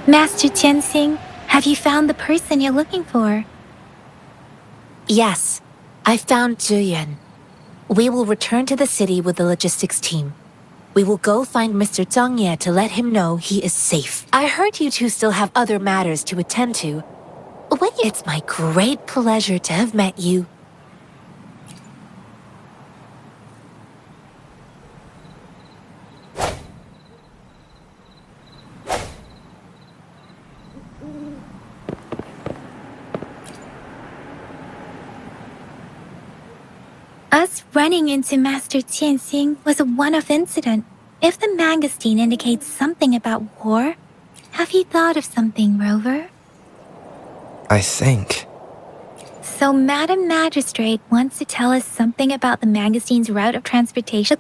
Master Tianxing, have you found the person you're looking for? Yes, I found Zhiyuan. We will return to the city with the logistics team. We will go find Mr. Zhang Ye to let him know he is safe. I heard you two still have other matters to attend to. It's my great pleasure to have met you. Us running into Master Tianxing was a one-off incident. If the magazine indicates something about war, have you thought of something, Rover? I think. So Madam Magistrate wants to tell us something about the magazine's route of transportation.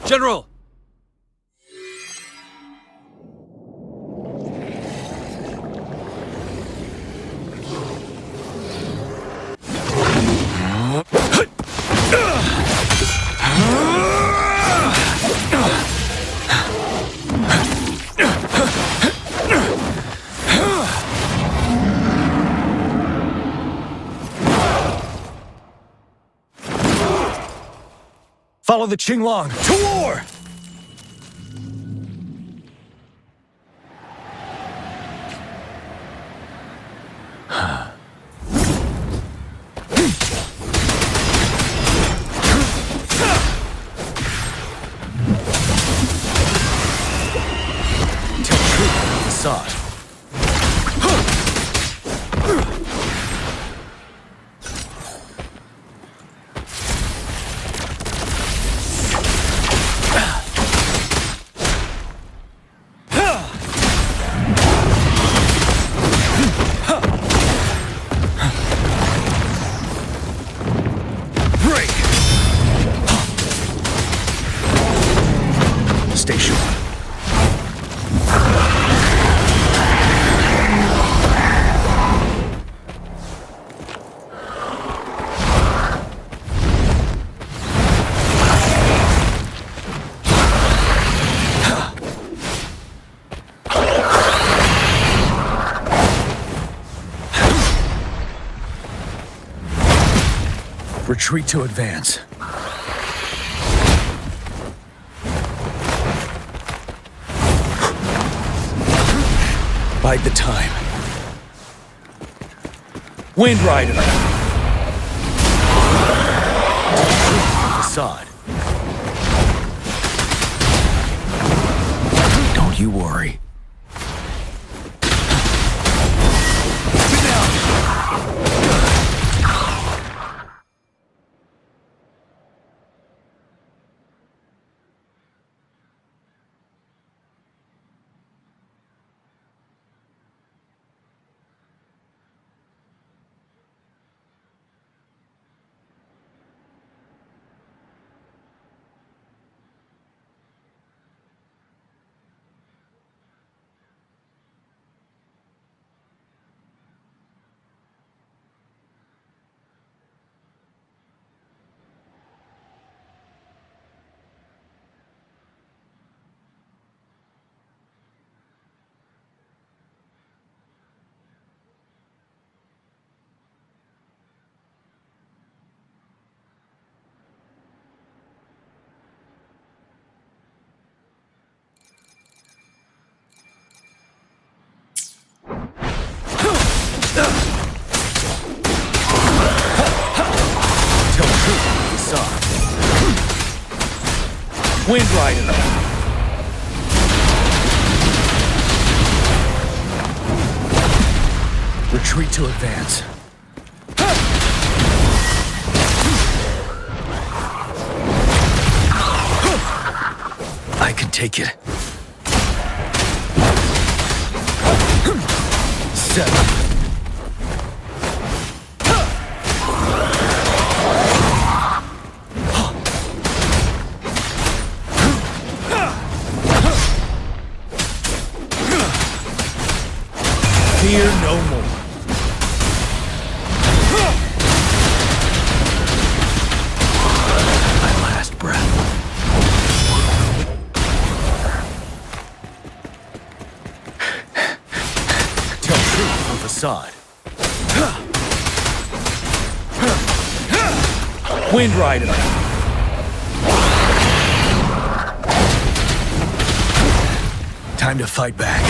General! Follow the Qinglong to war! Tell truth on the facade. Stay sure. Retreat to advance. Bide the time. Wind Rider! Facade. Don't you worry. Get down! Wind Rider! Retreat to advance. I can take it. 7. Fear no more. My last breath. Tell truth from facade. Wind Rider. Time to fight back.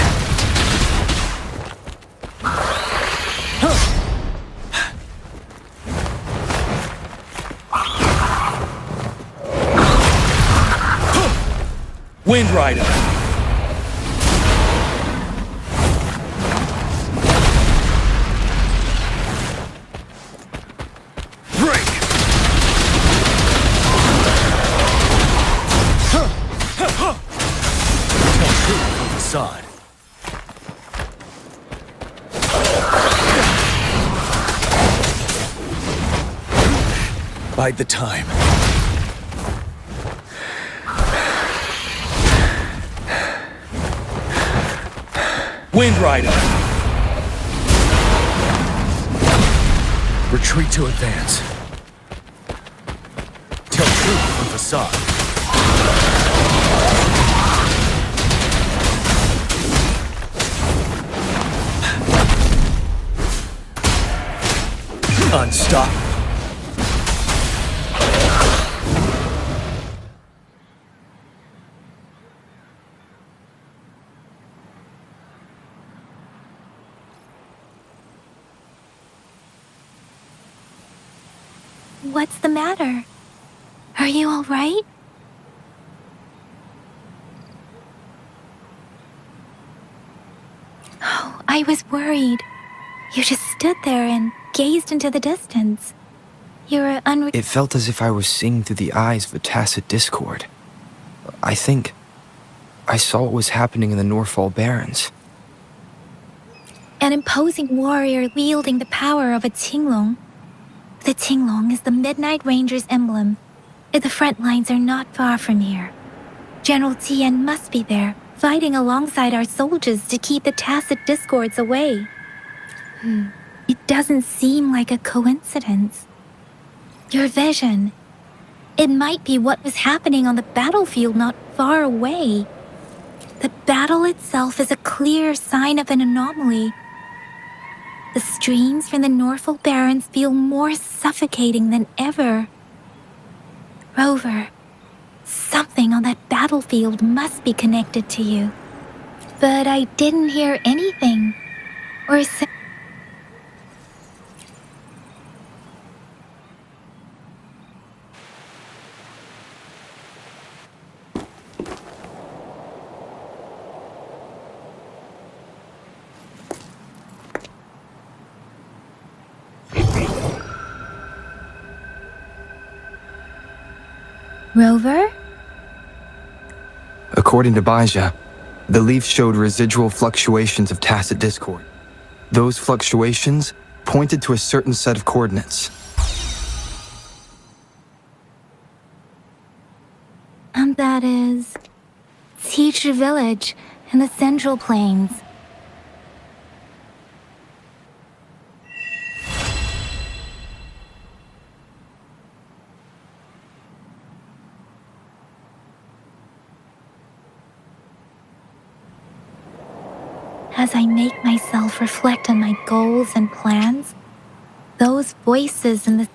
Wind Rider! Break! Facade. Bide the time. Wind Rider! Retreat to advance. Tell truth from facade. Unstoppable. What's the matter? Are you all right? Oh, I was worried. You just stood there and gazed into the distance. You were It felt as if I was seeing through the eyes of a tacit discord. I think I saw what was happening in the Norfall Barrens. an imposing warrior wielding the power of a Tinglong. The Tinglong is the Midnight Ranger's emblem. The front lines are not far from here. General Tien must be there, fighting alongside our soldiers to keep the tacit discords away. It doesn't seem like a coincidence. Your vision. It might be what was happening on the battlefield not far away. The battle itself is a clear sign of an anomaly. The streams from the Norfall Barrens feel more suffocating than ever. Rover, something on that battlefield must be connected to you. But I didn't hear anything. Or say... Rover? According to Baija, the leaf showed residual fluctuations of tacit discord. Those fluctuations pointed to a certain set of coordinates. And that is... Teacher Village in the Central Plains. As I make myself reflect on my goals and plans, those voices in the...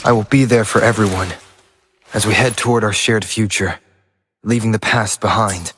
I will be there for everyone as we head toward our shared future, leaving the past behind.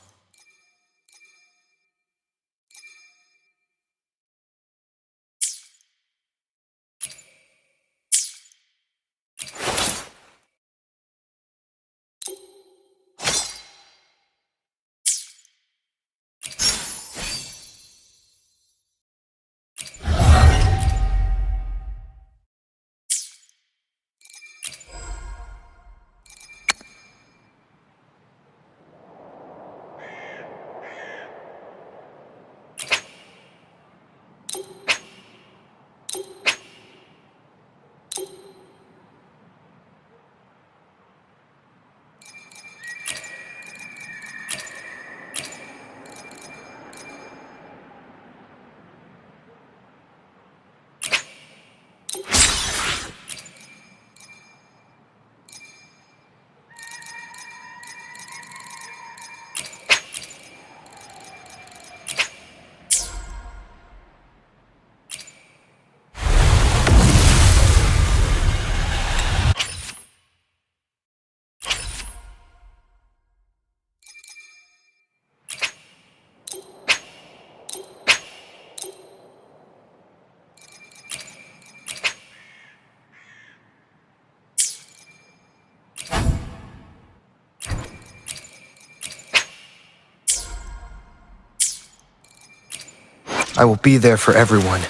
I will be there for everyone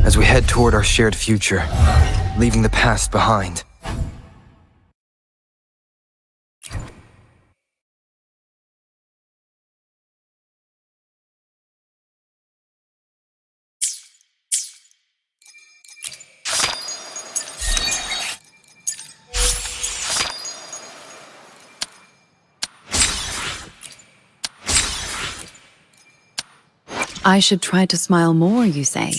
as we head toward our shared future, leaving the past behind. I should try to smile more, you say?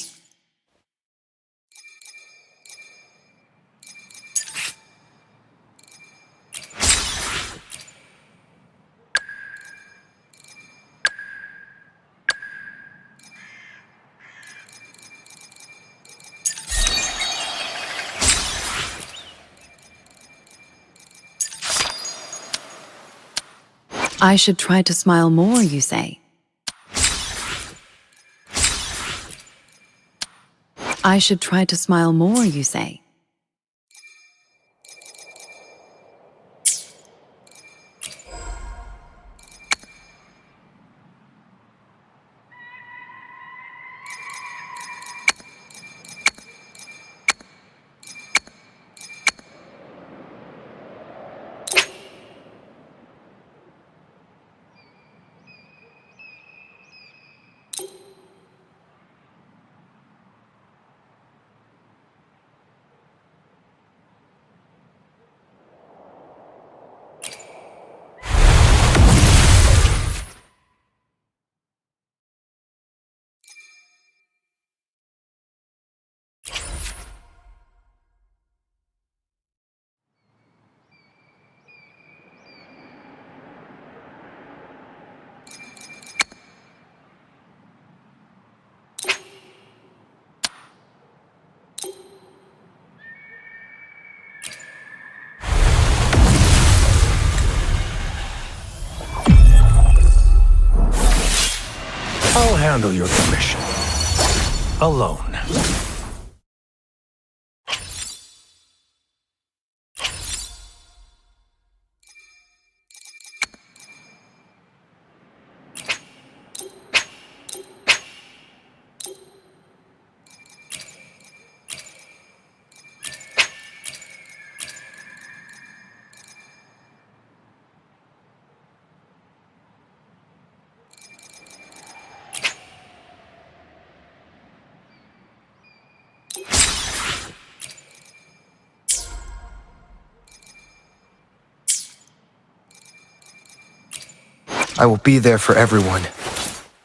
I should try to smile more, you say? I should try to smile more, you say? I'll handle your commission. Alone. I will be there for everyone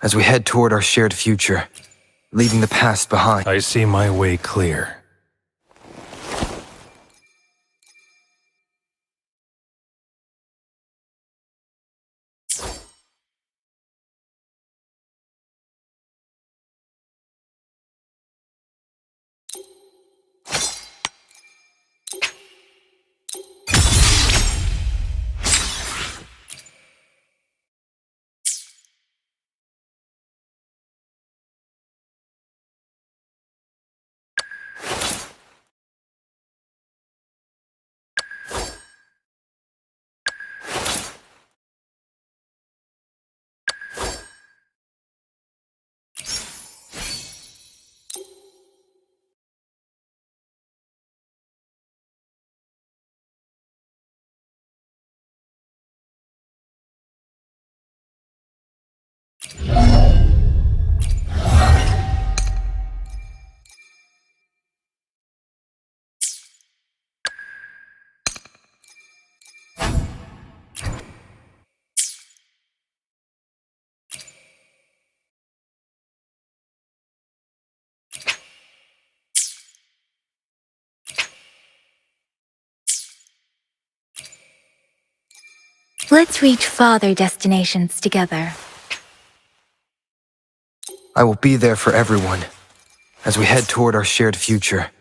as we head toward our shared future, leaving the past behind. I see my way clear. Let's reach farther destinations together. I will be there for everyone as we head toward our shared future.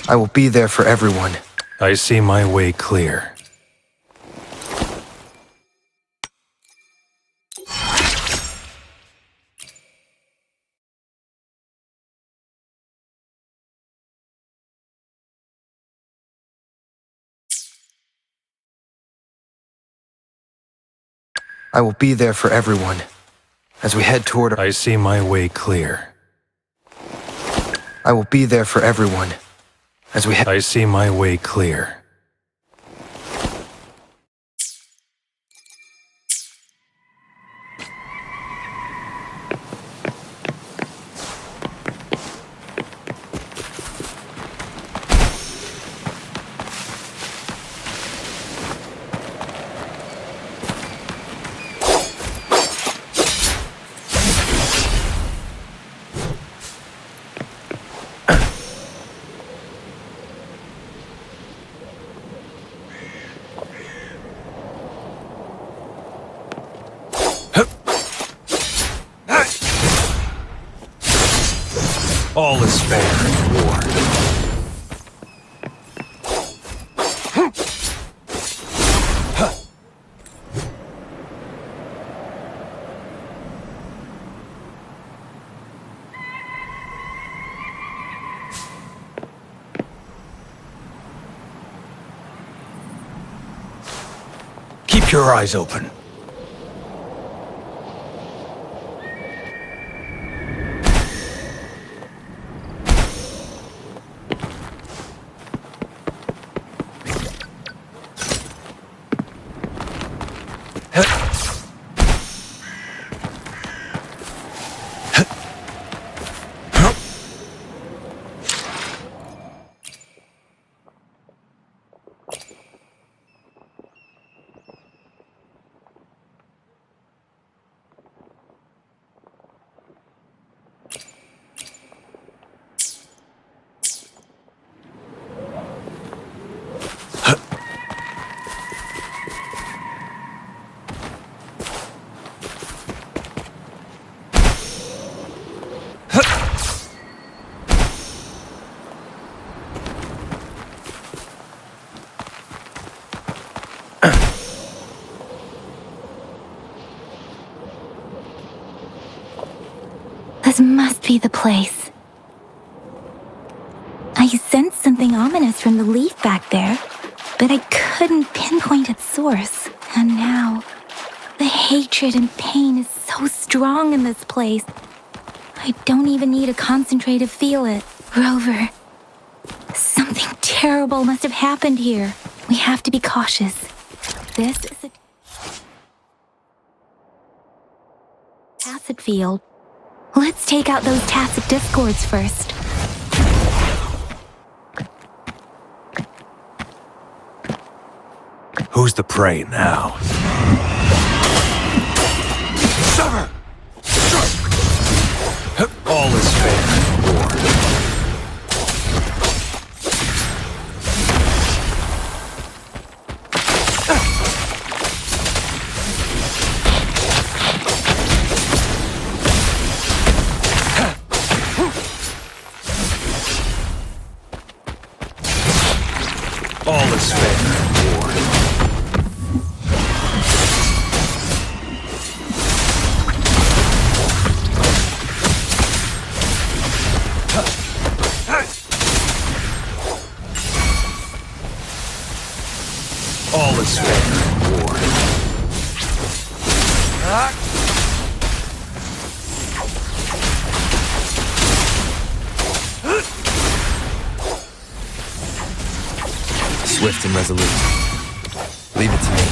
I will be there for everyone. I see my way clear. I will be there for everyone as we head toward our... I see my way clear. I will be there for everyone as we head... I see my way clear. All is fair in war. Keep your eyes open. This must be the place. I sensed something ominous from the leaf back there, but I couldn't pinpoint its source. And now, the hatred and pain is so strong in this place. I don't even need to concentrate to feel it. Rover, something terrible must have happened here. We have to be cautious. This is a tacit field. Let's take out those tacit discords first. Who's the prey now? Sever! All is fair in war. All is fair in war. All is fair in war. Swift and resolute. Leave it to me.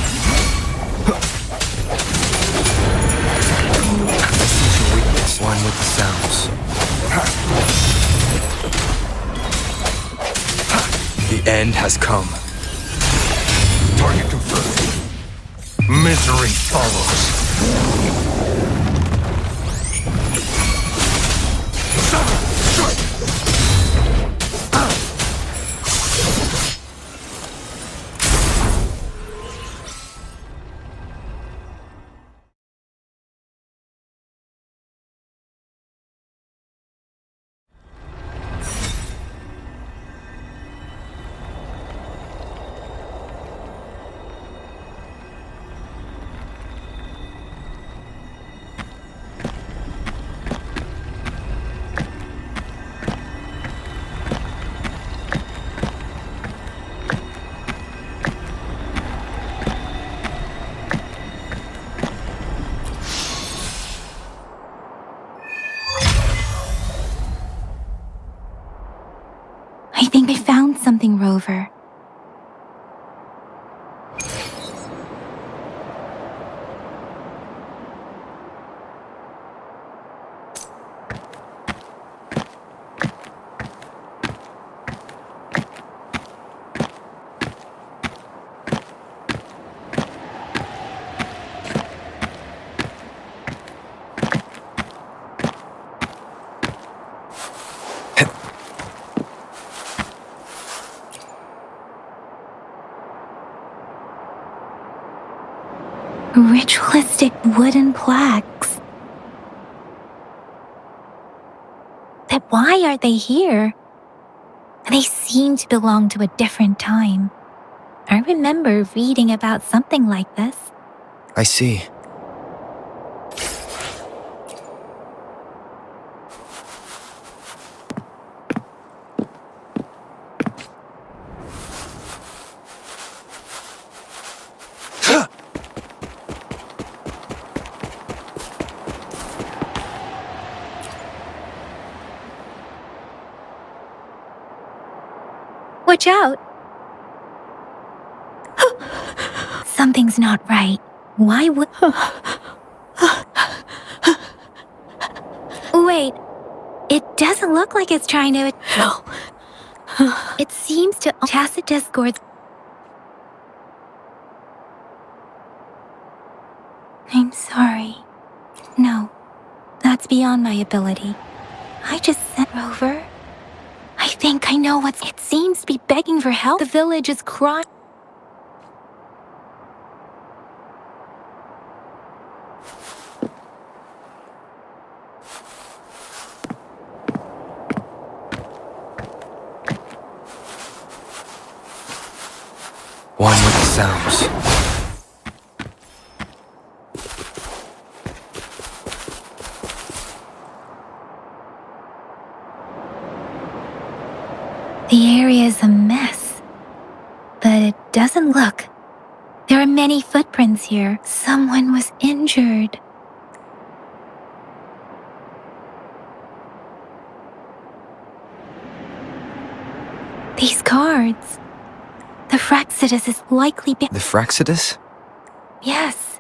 I see your weakness. One with the sounds. The end has come. Target confirmed. Misery follows. I think I found something, Rover. Ritualistic wooden plaques. But why are they here? They seem to belong to a different time. I remember reading about something like this. I see. Watch out! Something's not right. Why would... Wait. It doesn't look like it's trying to... No. It seems to... Tacit discords... I'm sorry. No. That's beyond my ability. I just sent Rover. I think I know what's... It seems to be begging for help. The village is crying. One with the sounds. The area is a mess, but it doesn't look. There are many footprints here. Someone was injured. These cards. The Fraxidus is likely The Fraxidus? Yes.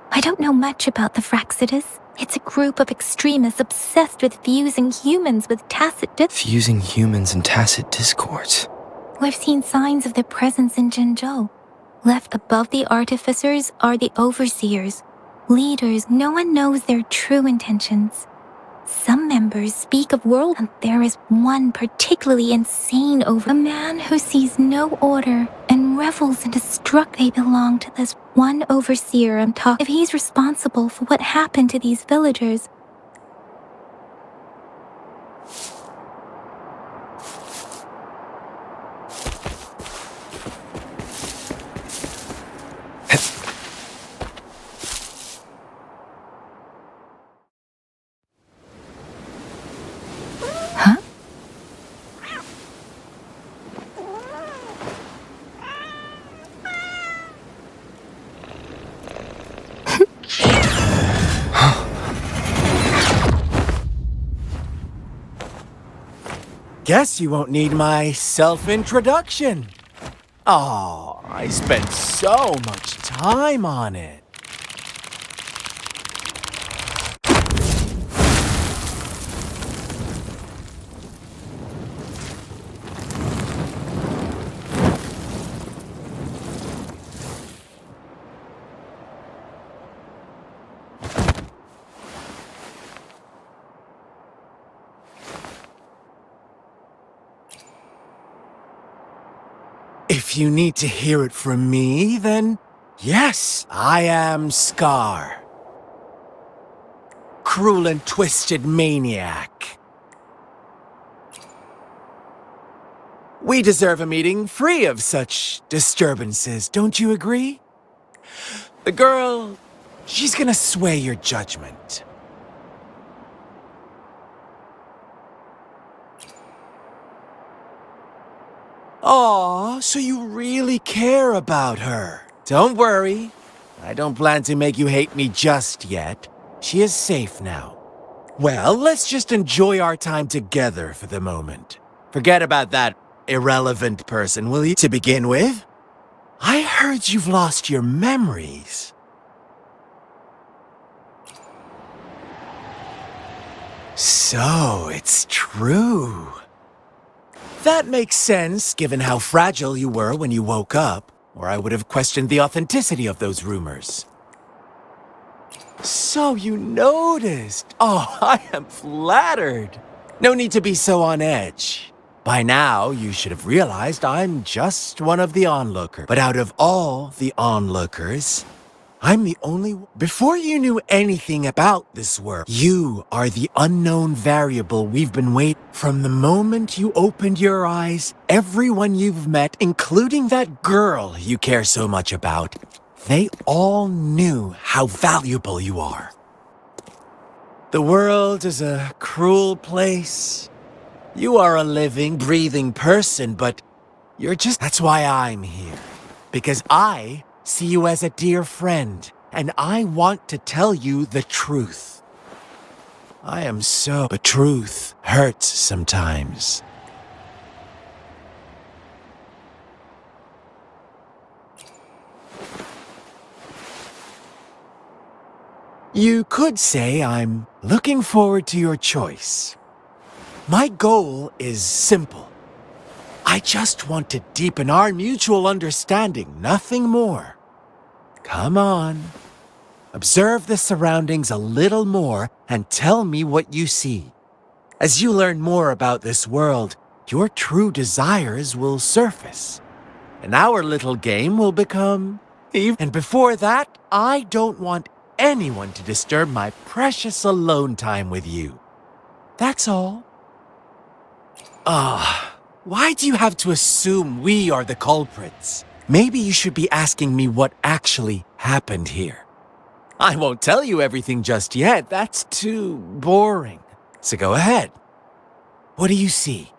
I don't know much about the Fraxidus. It's a group of extremists obsessed with fusing humans with tacit Fusing humans and tacit discords. We've seen signs of their presence in Zhengzhou. Left above the artificers are the overseers, leaders. No one knows their true intentions. Some members speak of world, and there is one particularly insane a man who sees no order and revels in destruct. They belong to this one overseer I'm talking. If he's responsible for what happened to these villagers, huh? Guess you won't need my self-introduction. Oh, I spent so much time on it. If you need to hear it from me, then yes, I am Scar. Cruel and twisted maniac. We deserve a meeting free of such disturbances, don't you agree? The girl, she's gonna sway your judgment. Aw, so you really care about her. Don't worry. I don't plan to make you hate me just yet. She is safe now. Well, let's just enjoy our time together for the moment. Forget about that irrelevant person, will you? To begin with, I heard you've lost your memories. So, it's true. That makes sense, given how fragile you were when you woke up, or I would have questioned the authenticity of those rumors. So you noticed. Oh, I am flattered. No need to be so on edge. By now, you should have realized I'm just one of the onlookers. But out of all the onlookers, I'm the only one. Before you knew anything about this world, you are the unknown variable we've been waiting. From the moment you opened your eyes, everyone you've met, including that girl you care so much about, they all knew how valuable you are. The world is a cruel place. You are a living, breathing person, but you're just... That's why I'm here. Because I see you as a dear friend, and I want to tell you the truth. I am so... But truth hurts sometimes. You could say I'm looking forward to your choice. My goal is simple. I just want to deepen our mutual understanding, nothing more. Come on. Observe the surroundings a little more and tell me what you see. As you learn more about this world, your true desires will surface. And our little game will become... And before that, I don't want anyone to disturb my precious alone time with you. That's all. Why do you have to assume we are the culprits? Maybe you should be asking me what actually happened here. I won't tell you everything just yet. That's too boring. So go ahead. What do you see?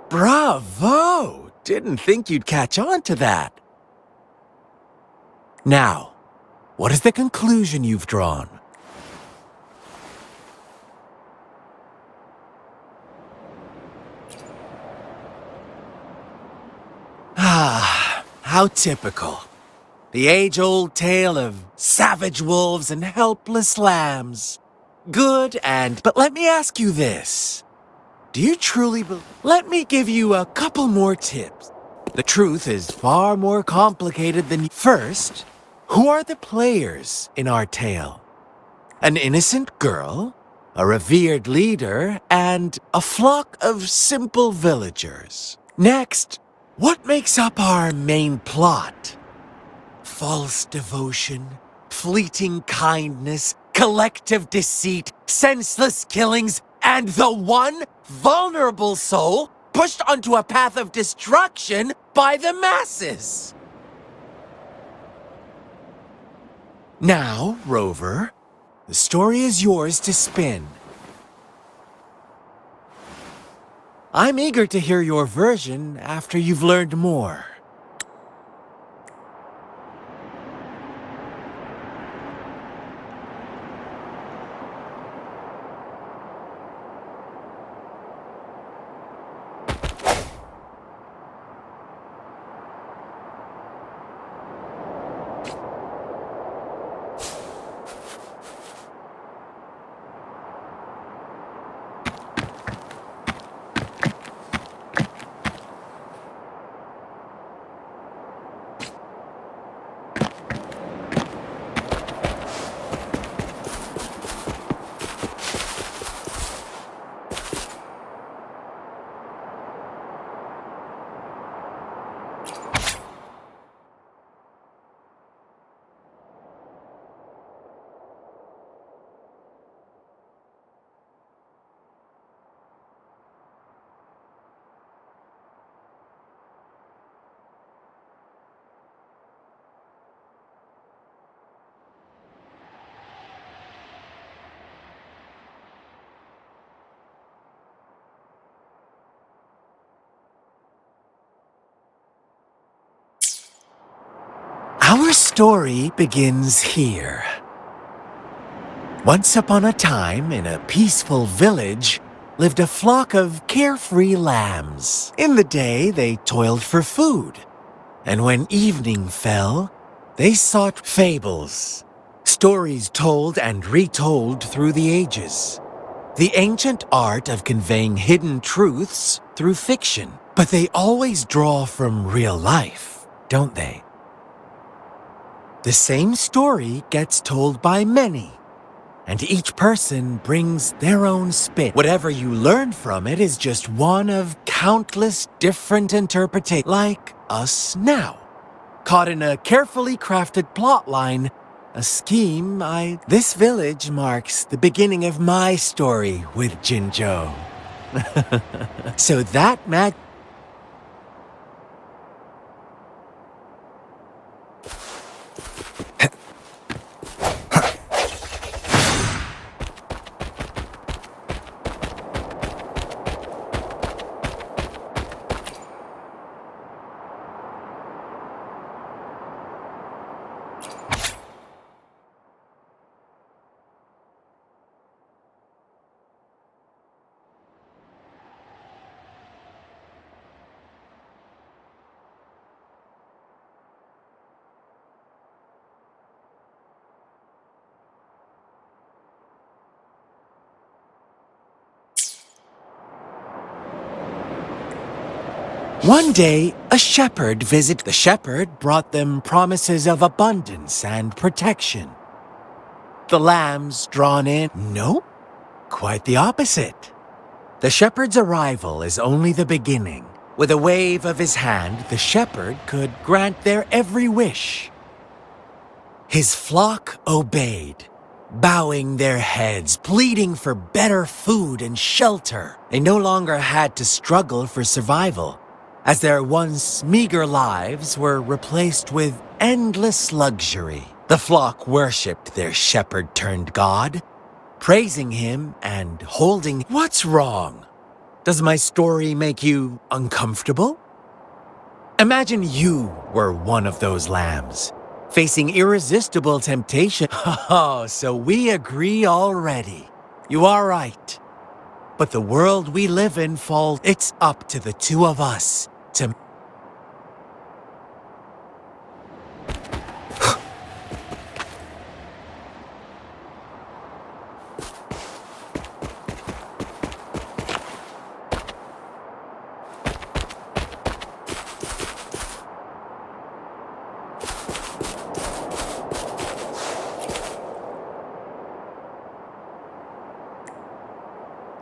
Bravo! Didn't think you'd catch on to that. Now, what is the conclusion you've drawn? Ah, how typical. The age-old tale of savage wolves and helpless lambs. Good but let me ask you this. Do you truly believe? Let me give you a couple more tips. The truth is far more complicated than First, who are the players in our tale? An innocent girl, a revered leader, and a flock of simple villagers. Next, what makes up our main plot? False devotion, fleeting kindness, collective deceit, senseless killings, and the one vulnerable soul pushed onto a path of destruction by the masses. Now, Rover, the story is yours to spin. I'm eager to hear your version after you've learned more. Our story begins here. Once upon a time, in a peaceful village, lived a flock of carefree lambs. In the day, they toiled for food, and when evening fell, they sought fables, stories told and retold through the ages. The ancient art of conveying hidden truths through fiction. But they always draw from real life, don't they? The same story gets told by many, and each person brings their own spin. Whatever you learn from it is just one of countless different interpretations, like us now. Caught in a carefully crafted plotline, a scheme This village marks the beginning of my story with Jinzhou. So that One day, a shepherd visited. The shepherd brought them promises of abundance and protection. The lambs drawn in? Nope, quite the opposite. The shepherd's arrival is only the beginning. With a wave of his hand, the shepherd could grant their every wish. His flock obeyed, bowing their heads, pleading for better food and shelter. They no longer had to struggle for survival, as their once meager lives were replaced with endless luxury. The flock worshipped their shepherd-turned-god, praising him and holding. What's wrong? Does my story make you uncomfortable? Imagine you were one of those lambs, facing irresistible temptation. Oh, so we agree already. You are right. But the world we live in falls. It's up to the two of us to...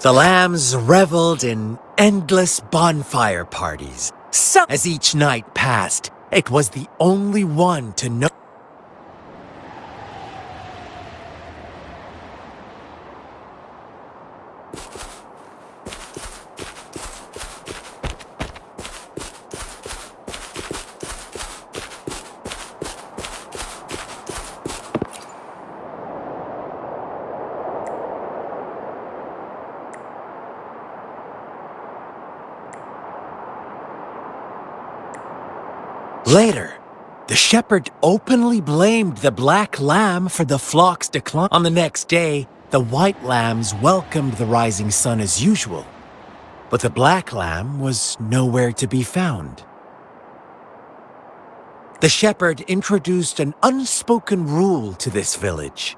The lambs reveled in endless bonfire parties. As each night passed, it was the only one to know. Later, the shepherd openly blamed the black lamb for the flock's decline. On the next day, the white lambs welcomed the rising sun as usual, but the black lamb was nowhere to be found. The shepherd introduced an unspoken rule to this village.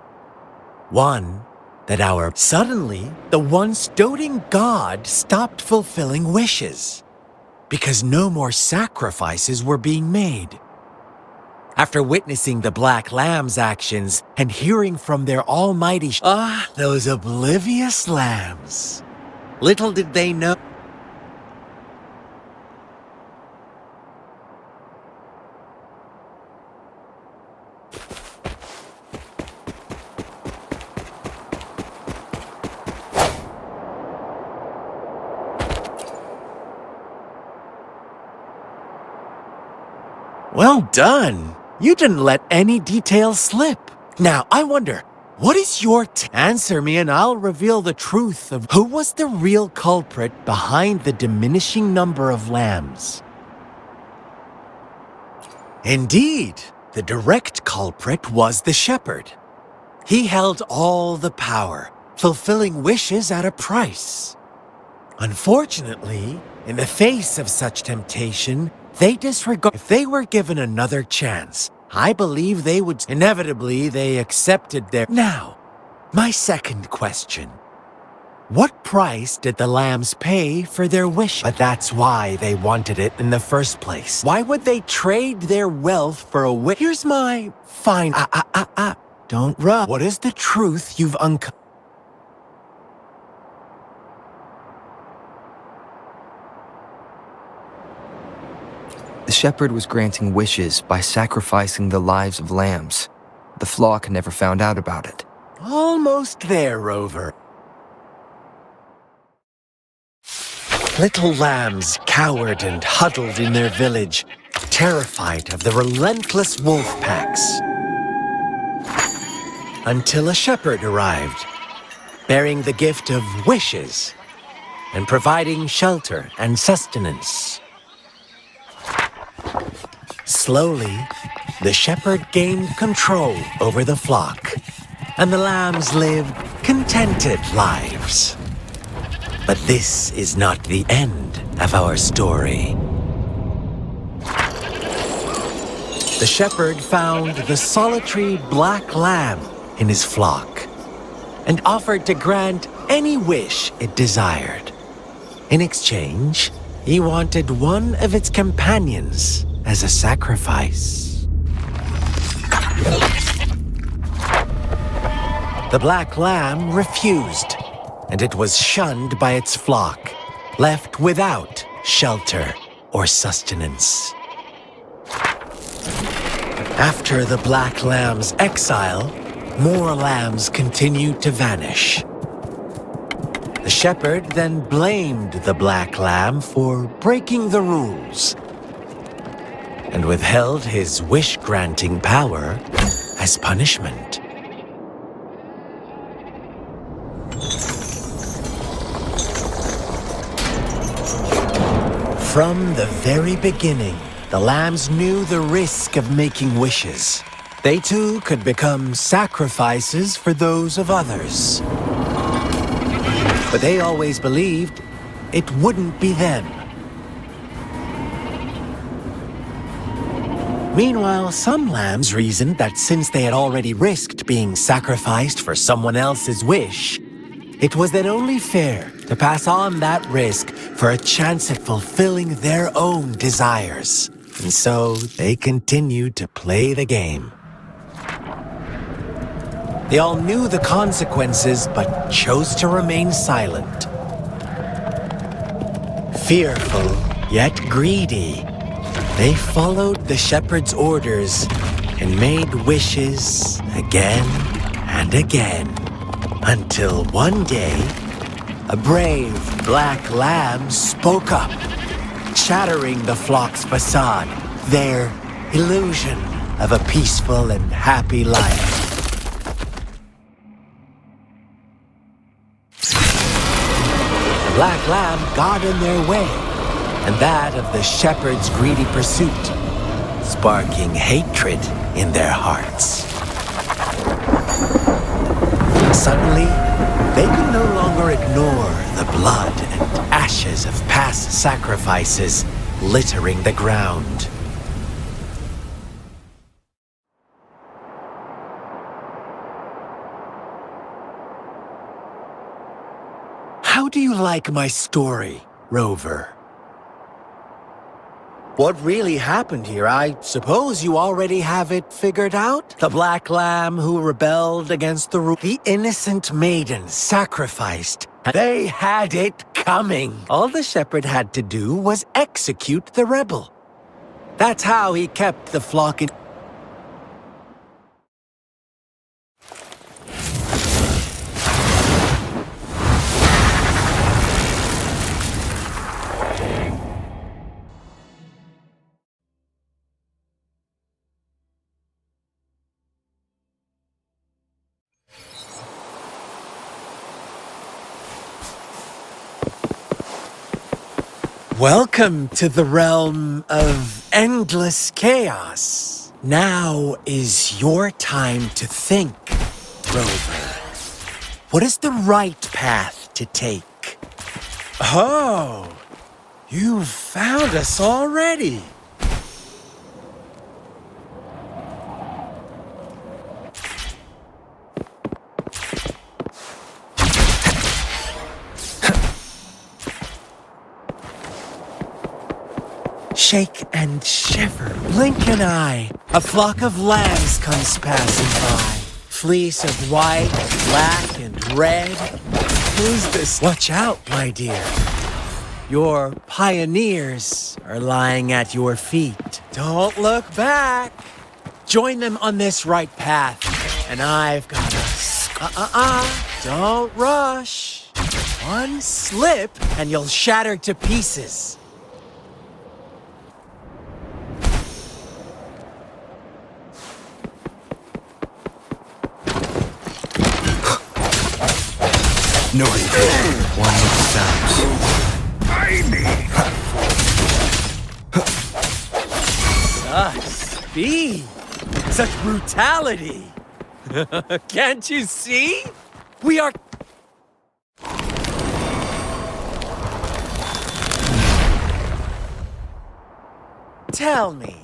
One, that suddenly, the once doting god stopped fulfilling wishes, because no more sacrifices were being made. After witnessing the Black Lamb's actions and hearing from their almighty those oblivious lambs. Little did they know. Well done! You didn't let any details slip. Now, I wonder, what is your answer me and I'll reveal the truth of who was the real culprit behind the diminishing number of lambs. Indeed, the direct culprit was the shepherd. He held all the power, fulfilling wishes at a price. Unfortunately, in the face of such temptation, they disregard. If they were given another chance, I believe they would. Inevitably, they accepted their. Now, my second question. What price did the lambs pay for their wish? But that's why they wanted it in the first place. Why would they trade their wealth for a wish? Here's my fine. Don't rub. What is the truth you've uncovered? The shepherd was granting wishes by sacrificing the lives of lambs. The flock never found out about it. Almost there, Rover. Little lambs cowered and huddled in their village, terrified of the relentless wolf packs. Until a shepherd arrived, bearing the gift of wishes and providing shelter and sustenance. Slowly, the shepherd gained control over the flock, and the lambs lived contented lives. But this is not the end of our story. The shepherd found the solitary black lamb in his flock and offered to grant any wish it desired. In exchange, he wanted one of its companions as a sacrifice. The black lamb refused, and it was shunned by its flock, left without shelter or sustenance. After the black lamb's exile, more lambs continued to vanish. The shepherd then blamed the black lamb for breaking the rules and withheld his wish-granting power as punishment. From the very beginning, the lambs knew the risk of making wishes. They too could become sacrifices for those of others. But they always believed it wouldn't be them. Meanwhile, some lambs reasoned that since they had already risked being sacrificed for someone else's wish, it was then only fair to pass on that risk for a chance at fulfilling their own desires. And so they continued to play the game. They all knew the consequences, but chose to remain silent. Fearful, yet greedy, they followed the shepherd's orders and made wishes again and again, until one day, a brave black lamb spoke up, shattering the flock's facade, their illusion of a peaceful and happy life. The black lamb got in their way, and that of the shepherd's greedy pursuit, sparking hatred in their hearts. Suddenly, they could no longer ignore the blood and ashes of past sacrifices littering the ground. How do you like my story, Rover? What really happened here? I suppose you already have it figured out? The black lamb who rebelled against the rule. The innocent maiden sacrificed. They had it coming. All the shepherd had to do was execute the rebel. That's how he kept the flock in. Welcome to the realm of endless chaos. Now is your time to think, Rover. What is the right path to take? Oh, you've found us already. Shake and shiver, blink an eye. A flock of lambs comes passing by. Fleece of white, black, and red. Who's this? Watch out, my dear. Your pioneers are lying at your feet. Don't look back. Join them on this right path. And I've got a... Don't rush. One slip, and you'll shatter to pieces. No idea. One with sounds. Such speed! Such brutality! Can't you see? We are... Tell me,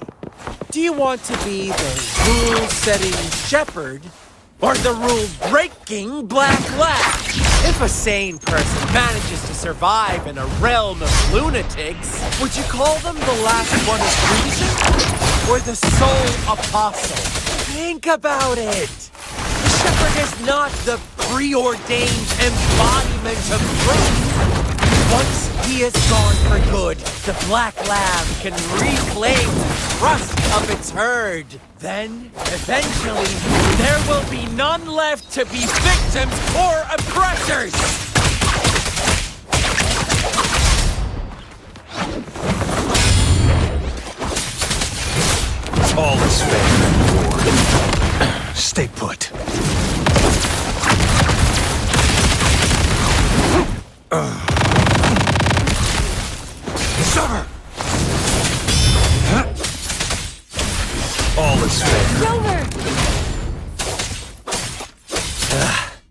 do you want to be the rule-setting shepherd or the rule-breaking black lamb? If a sane person manages to survive in a realm of lunatics, would you call them the last one of reason? Or the sole apostle? Think about it! The shepherd is not the preordained embodiment of truth. Once he is gone for good, the black lamb can reclaim the trust of its herd. Then, eventually, there will be none left to be victims or oppressors! All is fair. Stay put. Sir! All is fair. Rover!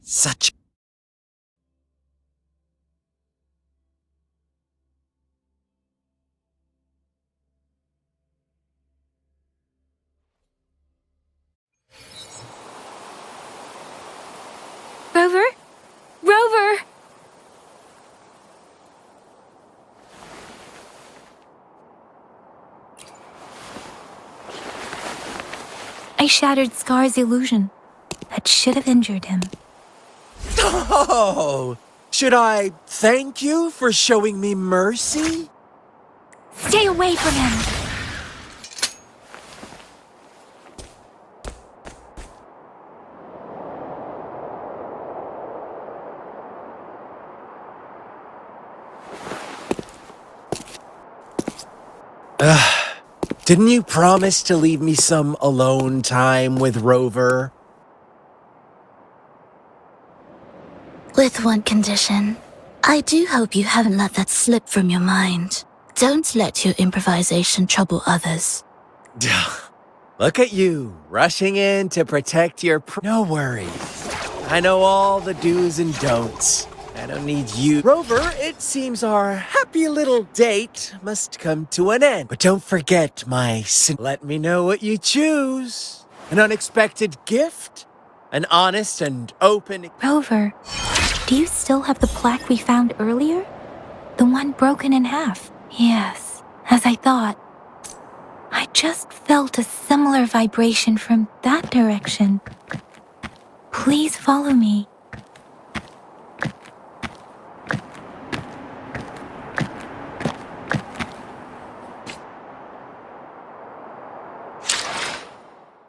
Such. Rover? Rover! I shattered Scar's illusion. That should have injured him. Oh! Should I thank you for showing me mercy? Stay away from him! Didn't you promise to leave me some alone time with Rover? With one condition. I do hope you haven't let that slip from your mind. Don't let your improvisation trouble others. Look at you, rushing in to protect your No worries. I know all the do's and don'ts. I don't need you. Rover, it seems our happy little date must come to an end. But don't forget my Let me know what you choose. An unexpected gift? An honest and open... Rover, do you still have the plaque we found earlier? The one broken in half? Yes, as I thought. I just felt a similar vibration from that direction. Please follow me.